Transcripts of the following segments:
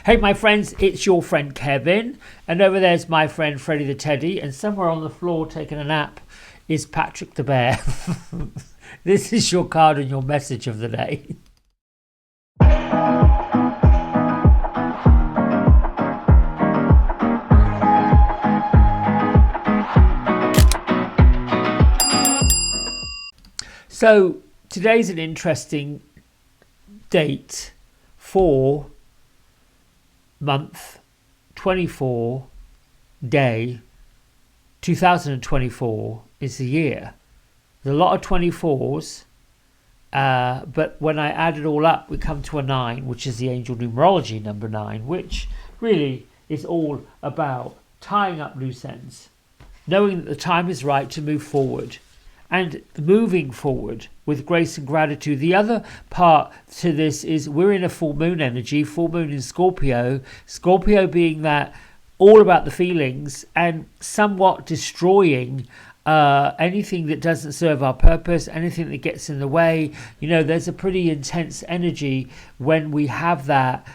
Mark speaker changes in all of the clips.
Speaker 1: Hey, my friends, it's your friend Kevin, and over there's my friend Freddie the Teddy, and somewhere on the floor taking a nap is Patrick the Bear. This is your card and your message of the day. So today's an interesting date for month 24 day 2024 is the year. There's a lot of 24s, but when I add it all up we come to a 9, which is the angel numerology number 9, which really is all about tying up loose ends, knowing that the time is right to move forward and moving forward with grace and gratitude. The other part to this is we're in a full moon energy, full moon in Scorpio. Scorpio being that all about the feelings and somewhat destroying anything that doesn't serve our purpose, anything that gets in the way. You know, there's a pretty intense energy when we have that.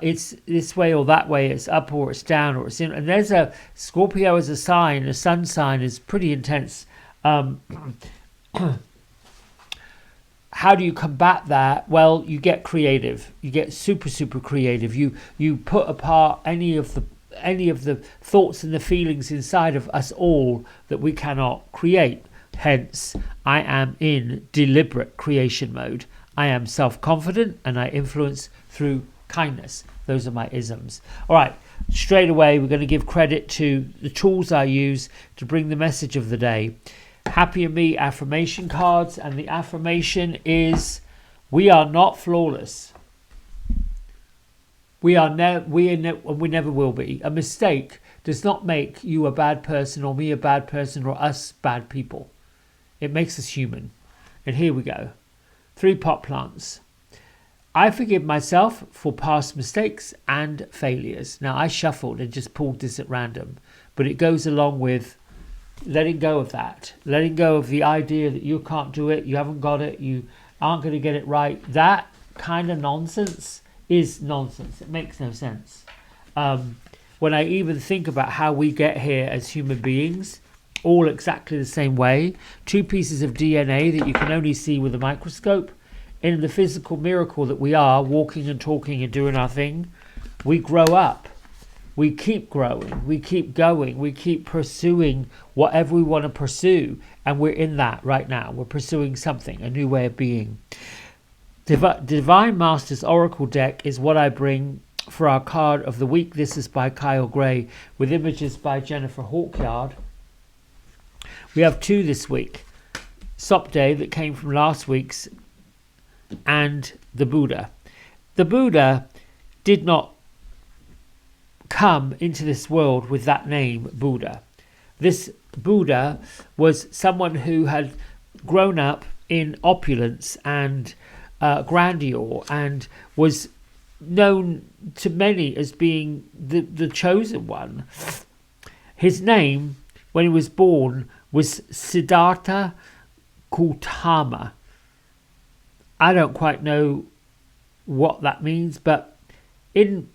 Speaker 1: It's this way or that way, it's up or it's down or it's in. And there's a Scorpio as a sign, a sun sign is pretty intense. How do you combat that? Well, you get creative. You get super creative. You put apart any of the thoughts and the feelings inside of us all that we cannot create. Hence, I am in deliberate creation mode. I am self-confident and I influence through kindness. Those are my isms. All right, straight away we're going to give credit to the tools I use to bring the message of the day. Happy and Me affirmation cards, and the affirmation is: we are not flawless. We never will be. A mistake does not make you a bad person or me a bad person or us bad people. It makes us human. And here we go. 3 pot plants. I forgive myself for past mistakes and failures. Now I shuffled and just pulled this at random, but it goes along with letting go of that, letting go of the idea that you can't do it, you haven't got it, you aren't going to get it right. That kind of nonsense is nonsense. It makes no sense. When I even think about how we get here as human beings, all exactly the same way, 2 pieces of DNA that you can only see with a microscope, in the physical miracle that we are, walking and talking and doing our thing, we grow up. We keep growing, we keep going, we keep pursuing whatever we want to pursue. And we're in that right now. We're pursuing something, a new way of being. Divine Masters Oracle deck is what I bring for our card of the week. This is by Kyle Gray with images by Jennifer Hawkyard. We have 2 this week. Sop Day that came from last week's, and the Buddha. The Buddha did not come into this world with that name, Buddha. This Buddha was someone who had grown up in opulence and grandeur and was known to many as being the chosen one. His name, when he was born, was Siddhartha Gautama. I don't quite know what that means, but in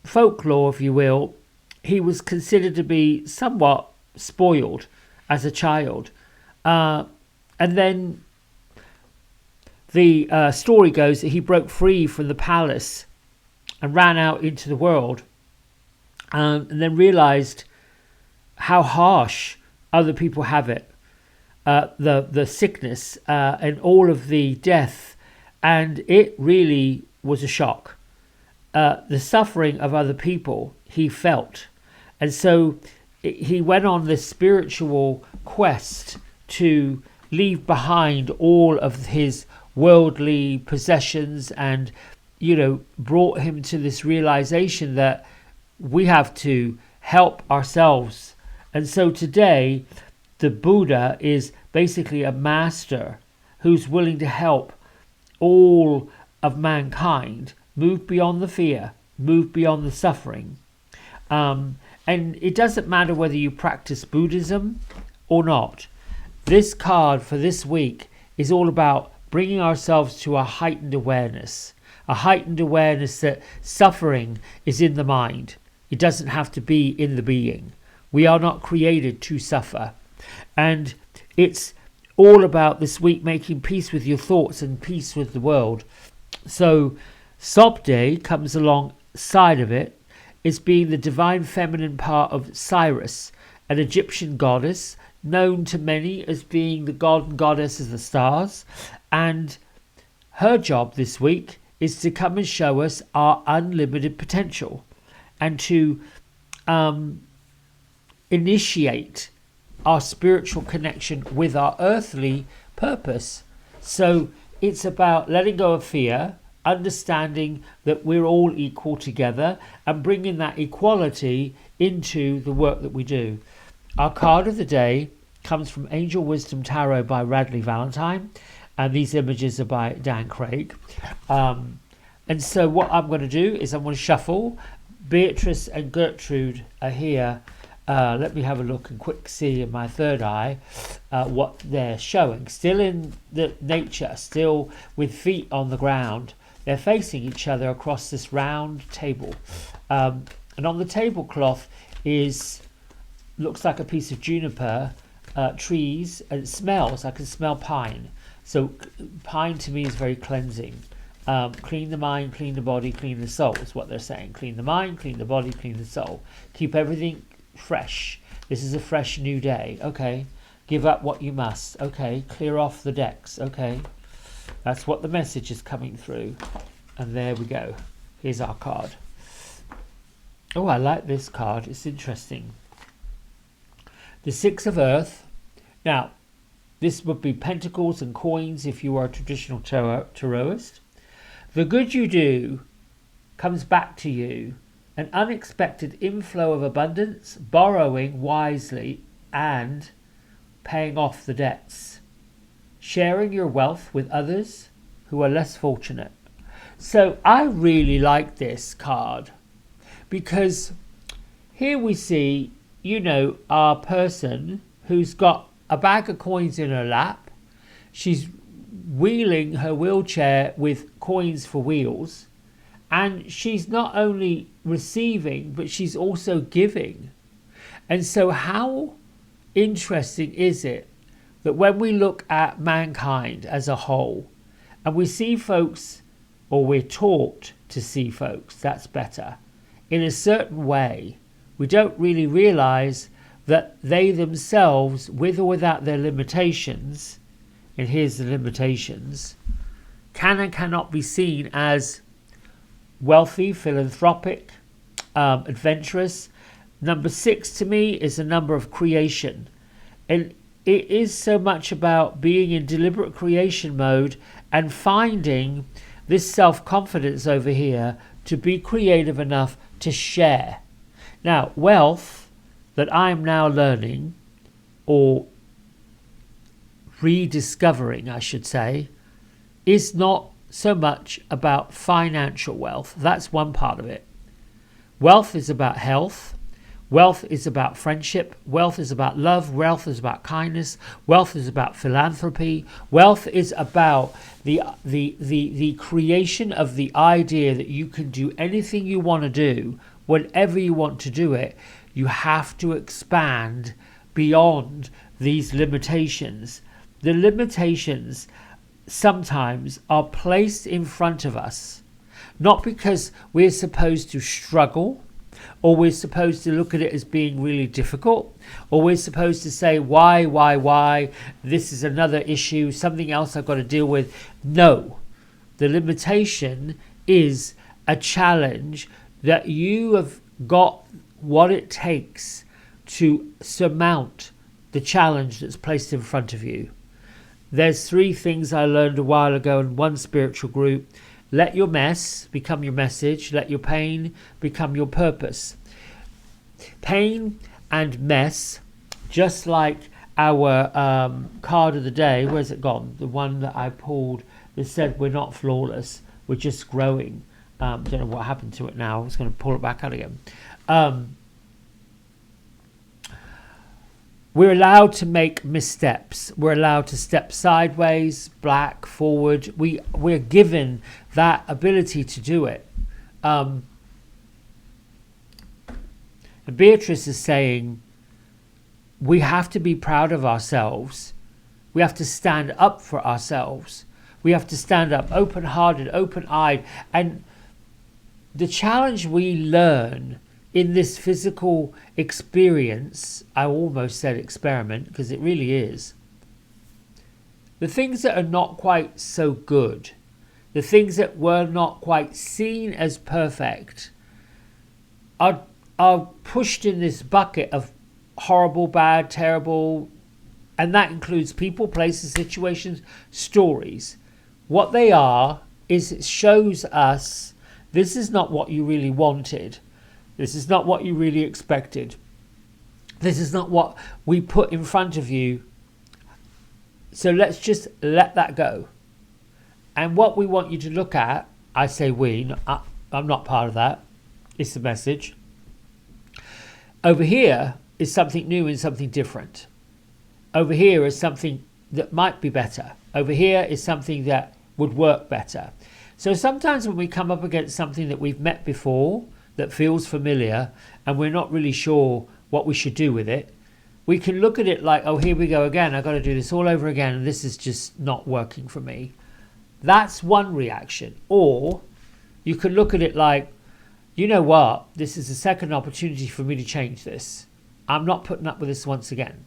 Speaker 1: folklore, if you will, he was considered to be somewhat spoiled as a child. And then the story goes that he broke free from the palace and ran out into the world, and then realized how harsh other people have it, the sickness and all of the death, and it really was a shock. The suffering of other people he felt, and so he went on this spiritual quest to leave behind all of his worldly possessions, and brought him to this realization that we have to help ourselves. And so today the Buddha is basically a master who's willing to help all of mankind move beyond the fear, move beyond the suffering. And it doesn't matter whether you practice Buddhism or not. This card for this week is all about bringing ourselves to a heightened awareness, a heightened awareness that suffering is in the mind. It doesn't have to be in the being. We are not created to suffer. And it's all about this week making peace with your thoughts and peace with the world. So Sobde comes alongside of it as being the divine feminine part of Cyrus, an Egyptian goddess known to many as being the god and goddess of the stars. And her job this week is to come and show us our unlimited potential and to initiate our spiritual connection with our earthly purpose. So it's about letting go of fear, understanding that we're all equal together, and bringing that equality into the work that we do. Our card of the day comes from Angel Wisdom Tarot by Radley Valentine, and these images are by Dan Craig. And so what I'm going to do is I'm going to shuffle. Beatrice and Gertrude are here. Let me have a look and quick see in my third eye what they're showing. Still in the nature, still with feet on the ground. They're facing each other across this round table. And on the tablecloth looks like a piece of juniper trees, and it smells. I can smell pine. So pine to me is very cleansing. Clean the mind, clean the body, clean the soul is what they're saying. Clean the mind, clean the body, clean the soul. Keep everything fresh. This is a fresh new day. Okay. Give up what you must. Okay. Clear off the decks. Okay. That's what the message is coming through. And there we go. Here's our card. Oh, I like this card. It's interesting. The Six of Earth. Now, this would be pentacles and coins if you are a traditional tarotist. The good you do comes back to you. An unexpected inflow of abundance, borrowing wisely, and paying off the debts. Sharing your wealth with others who are less fortunate. So I really like this card because here we see, our person who's got a bag of coins in her lap. She's wheeling her wheelchair with coins for wheels. And she's not only receiving, but she's also giving. And so how interesting is it that when we look at mankind as a whole, and we see folks, or we're taught to see folks, that's better, in a certain way, we don't really realize that they themselves, with or without their limitations, and here's the limitations, can and cannot be seen as wealthy, philanthropic, adventurous. Number 6 to me is a number of creation. And it is so much about being in deliberate creation mode and finding this self-confidence over here to be creative enough to share. Now, wealth that I'm now learning, or rediscovering, I should say, is not so much about financial wealth. That's one part of it. Wealth is about health. Wealth is about friendship. Wealth is about love. Wealth is about kindness. Wealth is about philanthropy. Wealth is about the creation of the idea that you can do anything you want to do, whenever you want to do it. You have to expand beyond these limitations. The limitations sometimes are placed in front of us, not because we're supposed to struggle, or we're supposed to look at it as being really difficult, or we're supposed to say, why, this is another issue, something else I've got to deal with. No, the limitation is a challenge that you have got what it takes to surmount the challenge that's placed in front of you. There's 3 things I learned a while ago in one spiritual group. Let your mess become your message. Let your pain become your purpose. Pain and mess, just like our card of the day. Where's it gone? The one that I pulled that said we're not flawless. We're just growing. Don't know what happened to it now. I was going to pull it back out again. We're allowed to make missteps. We're allowed to step sideways, back, forward. We're given that ability to do it. And Beatrice is saying we have to be proud of ourselves. We have to stand up for ourselves. We have to stand up open-hearted, open-eyed. And the challenge we learn in this physical experience, I almost said experiment because it really is, the things that are not quite so good, the things that were not quite seen as perfect, are pushed in this bucket of horrible, bad, terrible, and that includes people, places, situations, stories. What they are is it shows us this is not what you really wanted. This is not what you really expected. This is not what we put in front of you. So let's just let that go. And what we want you to look at, I say we, I'm not part of that. It's the message. Over here is something new and something different. Over here is something that might be better. Over here is something that would work better. So sometimes when we come up against something that we've met before, that feels familiar, and we're not really sure what we should do with it, we can look at it like, oh, here we go again. I've got to do this all over again, and this is just not working for me. That's one reaction. Or you can look at it like, you know what? This is a second opportunity for me to change this. I'm not putting up with this once again.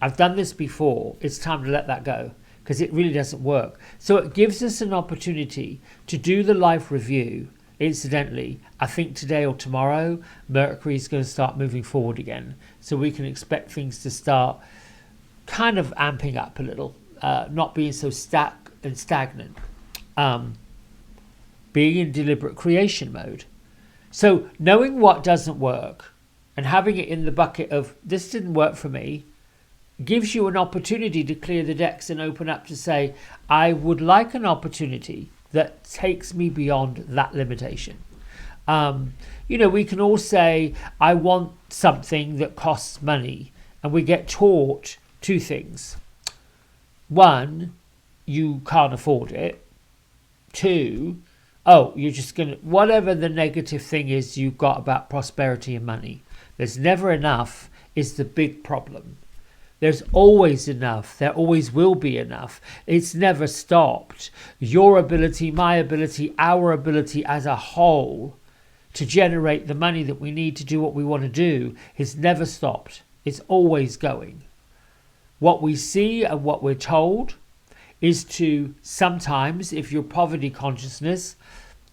Speaker 1: I've done this before. It's time to let that go because it really doesn't work. So it gives us an opportunity to do the life review. Incidentally, I think today or tomorrow, Mercury is going to start moving forward again. So we can expect things to start kind of amping up a little, not being so stagnant, being in deliberate creation mode. So knowing what doesn't work and having it in the bucket of this didn't work for me gives you an opportunity to clear the decks and open up to say, I would like an opportunity that takes me beyond that limitation. We can all say, I want something that costs money. And we get taught two things. One, you can't afford it. Two, you're just going to, whatever the negative thing is you've got about prosperity and money. There's never enough is the big problem. There's always enough. There always will be enough. It's never stopped. Your ability, my ability, our ability as a whole to generate the money that we need to do what we want to do is never stopped. It's always going. What we see and what we're told is to sometimes, if you're poverty consciousness,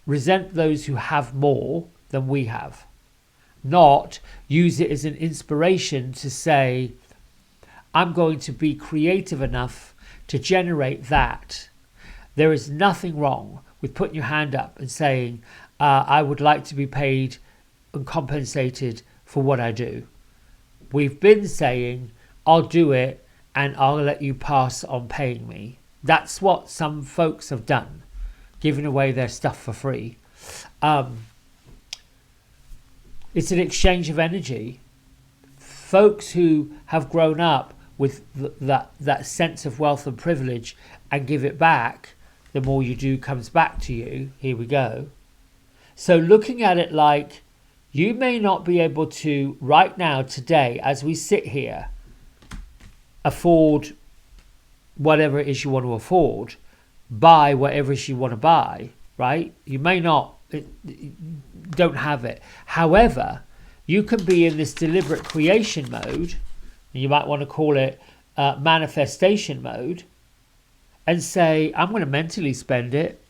Speaker 1: resent those who have more than we have. Not use it as an inspiration to say, I'm going to be creative enough to generate that. There is nothing wrong with putting your hand up and saying, I would like to be paid and compensated for what I do. We've been saying, I'll do it and I'll let you pass on paying me. That's what some folks have done, giving away their stuff for free. It's an exchange of energy. Folks who have grown up with that sense of wealth and privilege and give it back, the more you do comes back to you. Here we go. So looking at it like you may not be able to right now, today, as we sit here, afford whatever it is you want to afford, buy whatever it is you want to buy, right? You may not, don't have it. However, you can be in this deliberate creation mode, and you might want to call it manifestation mode, and say, I'm going to mentally spend it.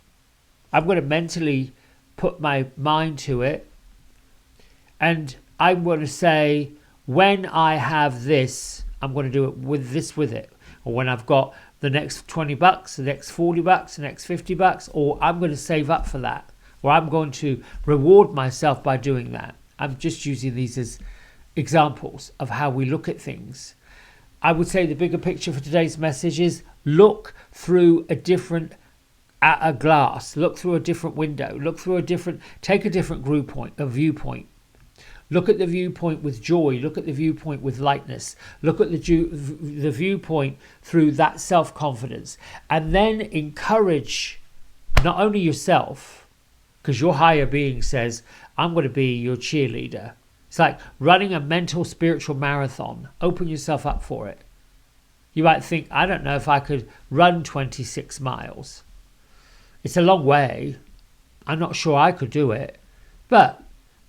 Speaker 1: I'm going to mentally put my mind to it. And I'm going to say, when I have this, I'm going to do it with it. Or when I've got the next $20, the next $40, the next $50, or I'm going to save up for that. Or I'm going to reward myself by doing that. I'm just using these as examples of how we look at things. I would say the bigger picture for today's message is look through a glass, look through a different window, take a different viewpoint. Look at the viewpoint with joy. Look at the viewpoint with lightness. Look at the viewpoint through that self-confidence. And then encourage not only yourself, because your higher being says, I'm going to be your cheerleader. It's like running a mental, spiritual marathon. Open yourself up for it. You might think, I don't know if I could run 26 miles. It's a long way. I'm not sure I could do it. But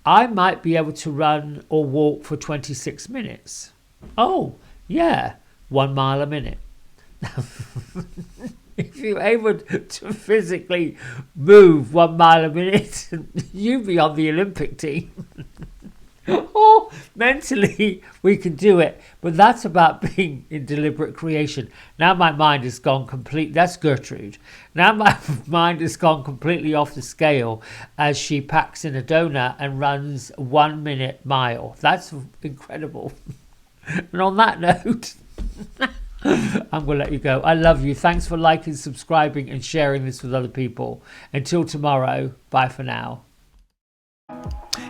Speaker 1: I might be able to run or walk for 26 minutes. Oh, yeah, 1 mile a minute. If you're able to physically move 1 mile a minute, you'd be on the Olympic team. Or mentally, we can do it. But that's about being in deliberate creation. Now my mind has gone complete. That's Gertrude. Now my mind has gone completely off the scale as she packs in a donut and runs 1 minute mile. That's incredible. And on that note, I'm going to let you go. I love you. Thanks for liking, subscribing, and sharing this with other people. Until tomorrow, bye for now.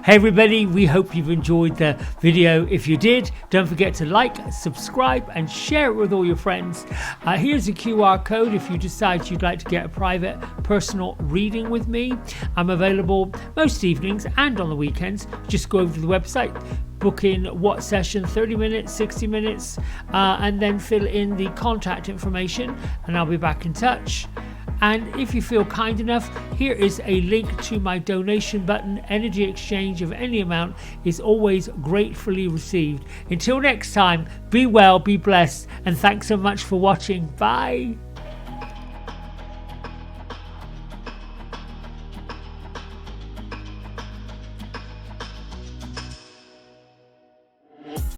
Speaker 1: Hey everybody, we hope you've enjoyed the video. If you did, don't forget to like, subscribe and share it with all your friends. Here's a QR code if you decide you'd like to get a private personal reading with me. I'm available most evenings and on the weekends. Just go over to the website, book in what session, 30 minutes, 60 minutes, and then fill in the contact information and I'll be back in touch. And if you feel kind enough, here is a link to my donation button. Energy exchange of any amount is always gratefully received. Until next time, be well, be blessed, and thanks so much for watching. Bye.